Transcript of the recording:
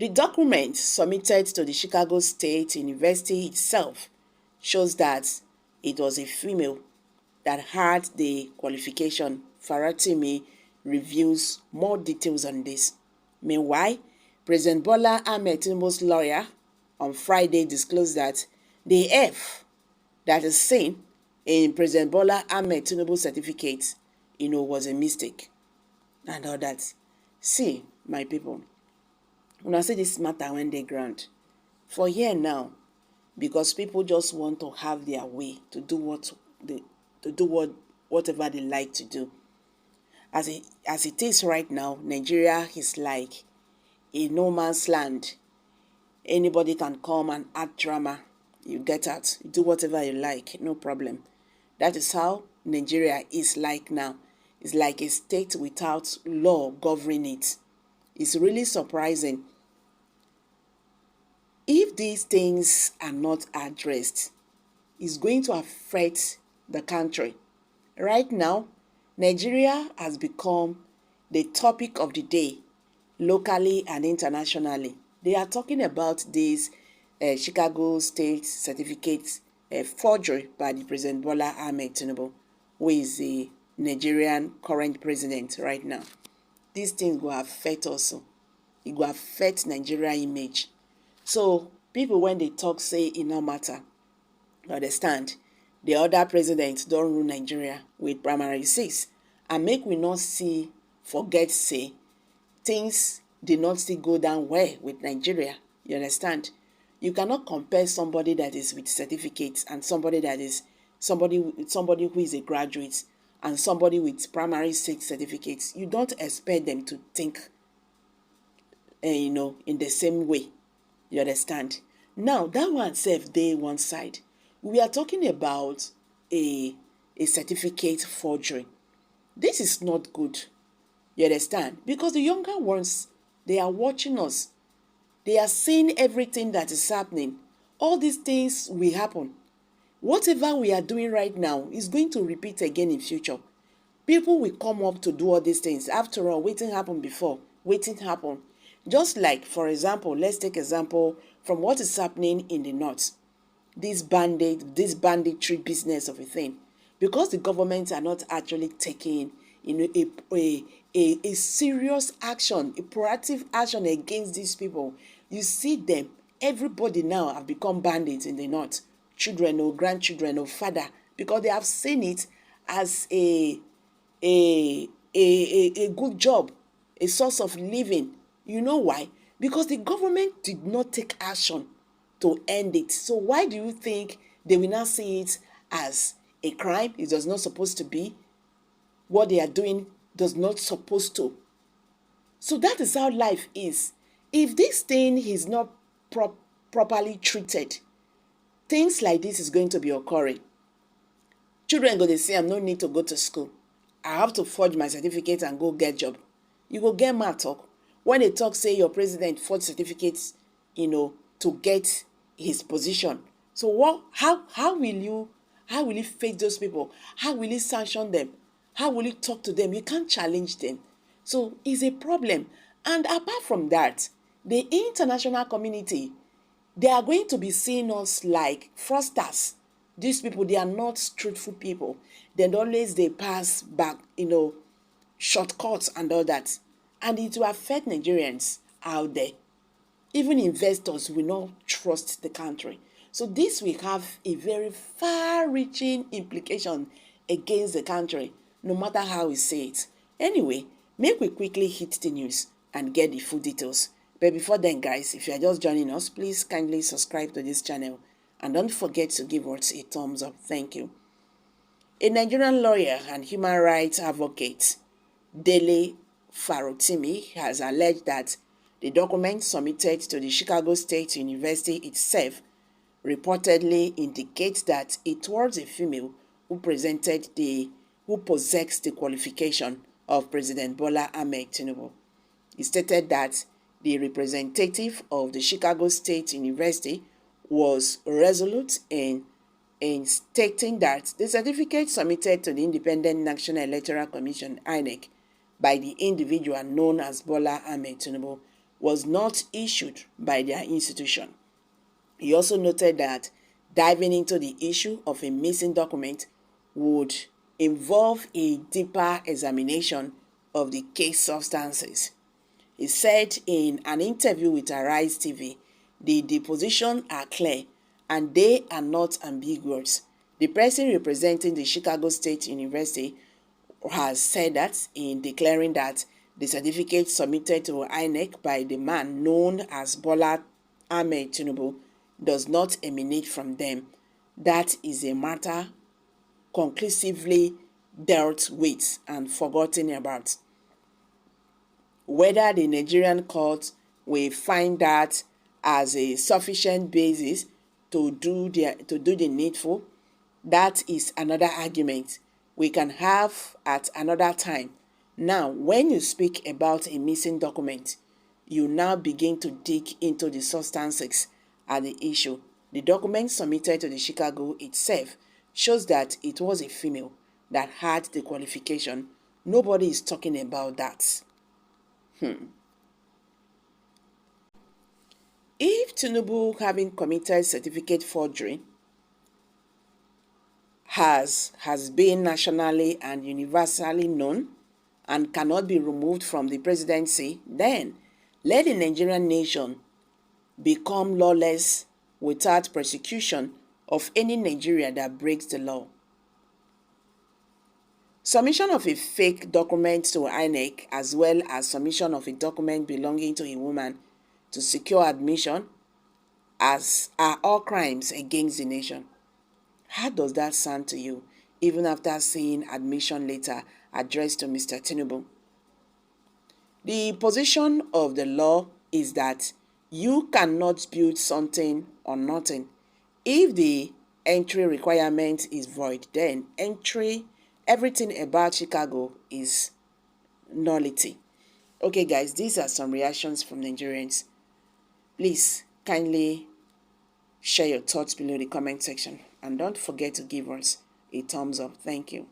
The document submitted to the Chicago State University itself shows that it was a female that had the qualification. Farotimi reveals more details on this. Meanwhile, President Bola Ahmed Tinubu's lawyer on Friday disclosed that the F that is seen in President Bola Ahmed Tinubu's certificate, was a mistake and all that. See, my people, when I say this matter when they grant for here now, because people just want to have their way to do whatever they like to do. As it is right now, Nigeria is like a no man's land. Anybody can come and add drama. You get out. You do whatever you like, no problem. That is how Nigeria is like now. It's like a state without law governing it. It's really surprising. If these things are not addressed, it's going to affect the country. Right now, Nigeria has become the topic of the day, locally and internationally. They are talking about this Chicago State certificate forgery by the President Bola Ahmed Tinubu, who is the Nigerian current president right now. These things will affect also. It will affect Nigeria image. So people, when they talk, say it no matter. Understand? The other presidents don't rule Nigeria with primary 6. And make we not forget say things did not still go down well with Nigeria. You understand? You cannot compare somebody that is with certificates and somebody that is somebody who is a graduate and somebody with primary 6 certificates. You don't expect them to think in the same way. You understand? Now that one self dey one side. We are talking about a certificate forgery. This is not good. You understand? Because the younger ones, they are watching us. They are seeing everything that is happening. All these things will happen. Whatever we are doing right now is going to repeat again in future. People will come up to do all these things. After all, waiting happened before. Waiting happened. Just like, for example, let's take example from what is happening in the north. This banditry business of a thing. Because the governments are not actually taking a serious action, a proactive action against these people. You see them, everybody now have become bandits in the north. Children or grandchildren or father, because they have seen it as a good job, a source of living. You know why? Because the government did not take action to end it. So why do you think they will not see it as a crime? It does not supposed to be. What they are doing does not supposed to. So that is how life is. If this thing is not properly treated, things like this is going to be occurring. Children go to say, I no need to go to school. I have to forge my certificate and go get job. You go get mad talk. When they talk, say your president forged certificates, to get his position. So what? How will you face those people? How will you sanction them? How will you talk to them? You can't challenge them. So it's a problem. And apart from that, the international community, they are going to be seeing us like fraudsters. These people, they are not truthful people. Then always they pass back, shortcuts and all that. And it will affect Nigerians out there. Even investors will not trust the country. So this will have a very far-reaching implication against the country, no matter how we say it. Anyway, make we quickly hit the news and get the full details. But before then, guys, if you are just joining us, please kindly subscribe to this channel and don't forget to give us a thumbs up. Thank you. A Nigerian lawyer and human rights advocate, Dele Farotimi, has alleged that the document submitted to the Chicago State University itself reportedly indicates that it was a female who possessed the qualification of President Bola Ahmed Tinubu. He stated that the representative of the Chicago State University was resolute in stating that the certificate submitted to the Independent National Electoral Commission (INEC) by the individual known as Bola Ahmed Tinubu was not issued by their institution. He also noted that diving into the issue of a missing document would involve a deeper examination of the case substances. He said in an interview with Arise TV, the depositions are clear and they are not ambiguous. The person representing the Chicago State University has said that in declaring that the certificate submitted to INEC by the man known as Bola Ahmed Tinubu does not emanate from them. That is a matter conclusively dealt with and forgotten about. Whether the Nigerian court will find that as a sufficient basis to do the needful, that is another argument we can have at another time. Now, when you speak about a missing document, you now begin to dig into the substances at the issue. The document submitted to the Chicago itself shows that it was a female that had the qualification. Nobody is talking about that. If Tinubu, having committed certificate forgery, has been nationally and universally known and cannot be removed from the presidency, then let the Nigerian nation become lawless without prosecution of any Nigeria that breaks the law. Submission of a fake document to INEC as well as submission of a document belonging to a woman to secure admission are all crimes against the nation. How does that sound to you, even after seeing admission letter addressed to Mr. Tinubu? The position of the law is that you cannot build something on nothing. If the entry requirement is void, then everything about Chicago is nullity. Okay guys, these are some reactions from Nigerians. Please kindly share your thoughts below the comment section and don't forget to give us a thumbs up. Thank you.